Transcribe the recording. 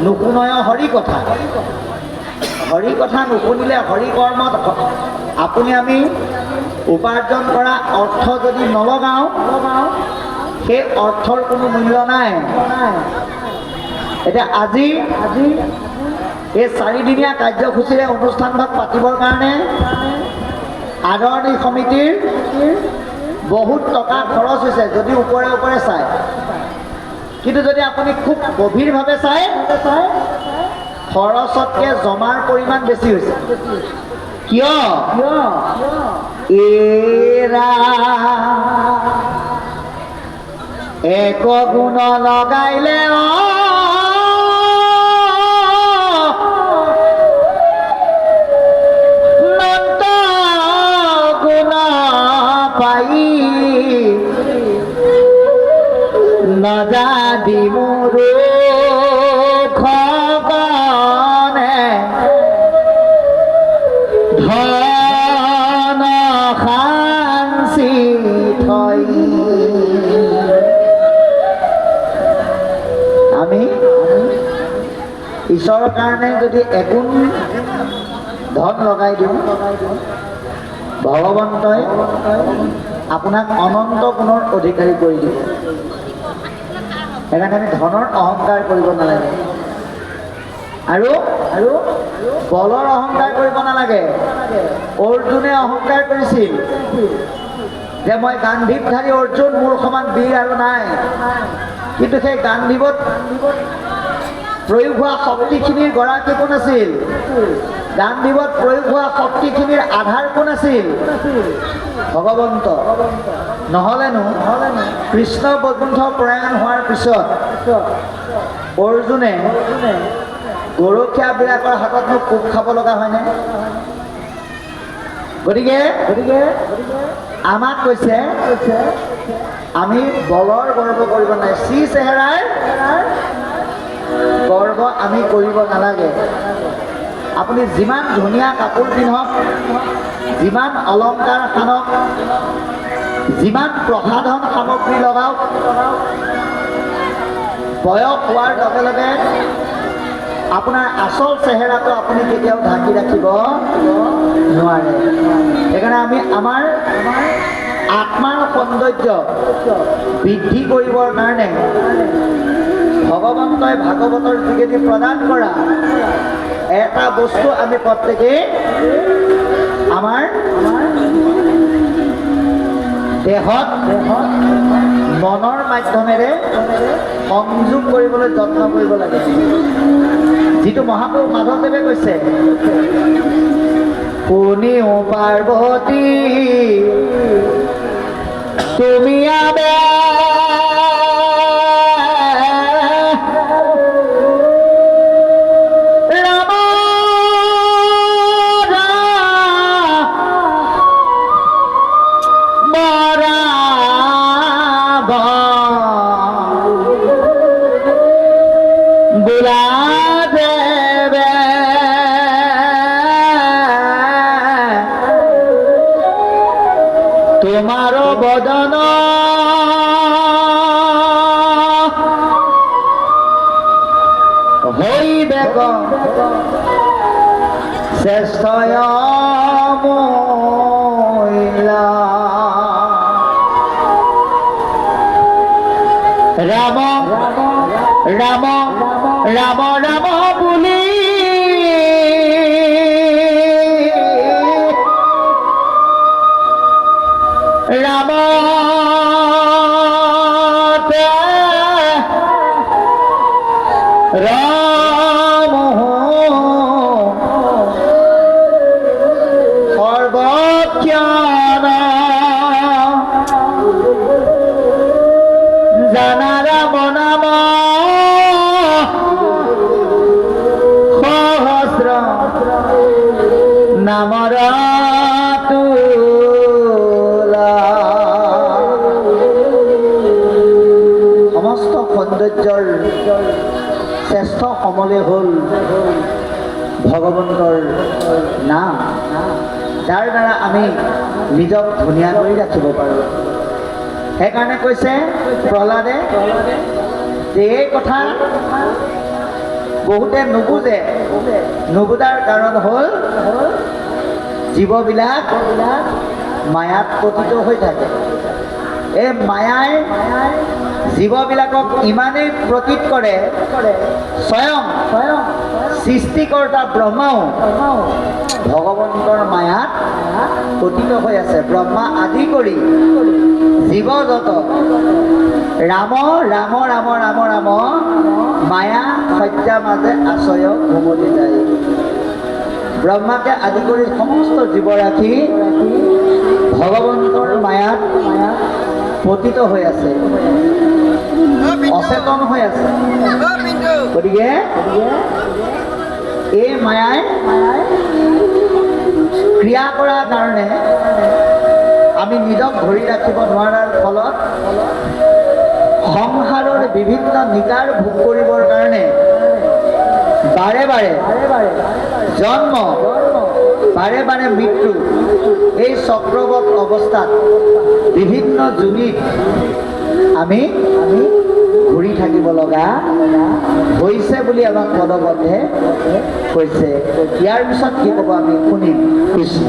নুশুনয় হৰি কথা। হৰি কথা নুশুনিলে হৰি কৰ্মত আপুনি আমি উপাৰ্জন কৰা অৰ্থ যদি নলগাওঁ সেই অৰ্থৰ কোনো মূল্য নাই। এতিয়া আজি এই 4 দিনীয়া কাৰ্যসূচীৰে অনুষ্ঠানভাগ পাতিবৰ কাৰণে আদৰণি সমিতিৰ বহুত টকা খৰচ হৈছে যদি ওপৰে ওপৰে চায়, কিন্তু যদি আপুনি খুব গভীৰভাৱে চায় খৰচতকৈ জমাৰ পৰিমাণ বেছি হৈছে। কিয়? এৰা এক গুণ লগাইলে অনন্ত গুণ পাই নজাদি মোৰ খগনে ধন সাঞ্চি থৈ। আমি ঈশ্বৰৰ কাৰণে যদি এগুণ ধন লগাই দিওঁ ভগৱন্তই আপোনাক অনন্ত গুণৰ অধিকাৰী কৰি দিব। সেইকাৰণে আমি ধনৰ অহংকাৰ কৰিব নালাগে আৰু বলৰ অহংকাৰ কৰিব নালাগে। অৰ্জুনে অহংকাৰ কৰিছিল যে মই গান্ধীবধাৰী অৰ্জুন, মোৰ সমান বীৰ আৰু নাই। কিন্তু সেই গান্ধীবত প্ৰয়োগ হোৱা শক্তিখিনিৰ গৰাকী কোন আছিল? গান্ধীবত প্ৰয়োগ হোৱা শক্তিখিনিৰ আধাৰ কোন আছিল? ভগৱন্ত। নহ'লেনো কৃষ্ণ বৈকুণ্ঠ প্ৰয়াণ হোৱাৰ পিছত অৰ্জুনে গৰখীয়াবিলাকৰ হাততনো কোব খাব লগা হয়নে? গতিকে আমাক কৈছে আমি বলৰ গৰ্ব কৰিব নাই, শ্ৰী চেহেৰাৰ গৰ্ব আমি কৰিব নালাগে। আপুনি যিমান ধুনীয়া কাপোৰ পিন্ধক, যিমান অলংকাৰ সানক, যিমান প্ৰসাধন সামগ্ৰী লগাওক, বয়স হোৱাৰ লগে লগে আপোনাৰ আচল চেহেৰাটো আপুনি কেতিয়াও ঢাকি ৰাখিব নোৱাৰে। সেইকাৰণে আমি আমাৰ আত্মাৰ সৌন্দৰ্য বৃদ্ধি কৰিবৰ কাৰণে ভগৱন্তই ভাগৱতৰ যোগেদি প্ৰদান কৰা এটা বস্তু আমি প্ৰত্যেকেই আমাৰ দেহত মনৰ মাধ্যমেৰে সংযোগ কৰিবলৈ যত্ন কৰিব লাগে। যিটো মহাপুৰুষ মাধৱদেৱে কৈছে, শুনিও পাৰ্বতী তুমি আবে তোমাৰ বদন হইবে শ্ৰেষ্ঠ মহিলা। ৰাম ৰাম ৰাম ৰাম বুলি ৰাম ৰাম সৰ্বজ্ঞান জানা ৰাম নাম সহস্ৰ নামৰ সমস্ত সৌন্দৰ্যৰ শ্ৰেষ্ঠ সমলে হ'ল ভগৱন্তৰ নাম, যাৰ দ্বাৰা আমি নিজক ধুনীয়া কৰি ৰাখিব পাৰোঁ। সেইকাৰণে কৈছে প্ৰহ্লাদে যে এই কথা বহুতে নুবুজাৰ কাৰণ হ'ল জীৱবিলাক মায়াত পতিত হৈ থাকে। এই মায়াই জীৱবিলাকক ইমানেই প্ৰতীত কৰে, স্বয়ং সৃষ্টিকৰ্তা ব্ৰহ্মাও ভগৱন্তৰ মায়াত পতিত হৈ আছে। ব্ৰহ্মা আদি কৰি জীৱজগত ৰাম ৰাম ৰাম ৰাম ৰাম মায়া সত্যা মাজে আশ্ৰয় ঘুমতি যায়। ব্ৰহ্মাকে আদি কৰি সমস্ত জীৱৰাশি ভগৱন্তৰ মায়াত পতিত হৈ আছে, অচেতন হৈ আছে। গতিকে এই মায়াই ক্ৰিয়া কৰাৰ কাৰণে আমি নিজক ধৰি ৰাখিব নোৱাৰাৰ ফলত সংসাৰৰ বিভিন্ন নিকাৰ ভোগ কৰিবৰ কাৰণে বাৰে বাৰে জন্ম, বাৰে বাৰে মৃত্যু, এই চক্ৰবত অৱস্থাত বিভিন্ন যোনিত আমি ঘূৰি থাকিব লগা হৈছে বুলি আমাক পদপথে কৈছে। ইয়াৰ পিছত কি ক'ব আমি শুনিম। কৃষ্ণ।